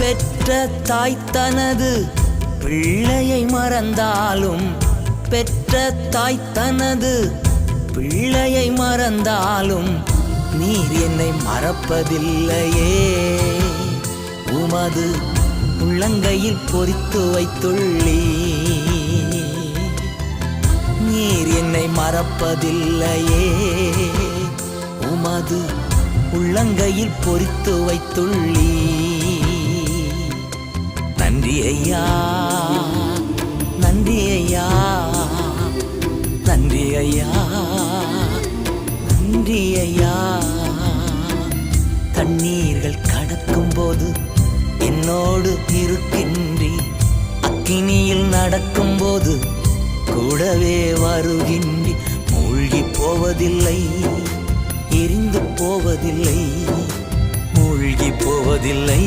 பெற்ற தாய் தனது பிள்ளையை மறந்தாலும், பெற்ற தாய் தனது பிள்ளையை மறந்தாலும் நீர் என்னை மறப்பதில்லையே. உமது உள்ளங்கையில் பொறித்து வைத்துள்ளீ, நீர் என்னை மறப்பதில்லையே. உமது உள்ளங்கையில் பொறித்து வைத்துள்ளீ. நன்றி ஐயா, நன்றி ஐயா, நன்றி ஐயா, நன்றி ஐயா. கண்ணீர்கள் கடக்கும் போது என்னோடு இருக்கின்றி, அக்கினியில் நடக்கும் போது கூடவே வருகின்றி. மூழ்கி போவதில்லை, எரிந்து போவதில்லை, மூழ்கி போவதில்லை.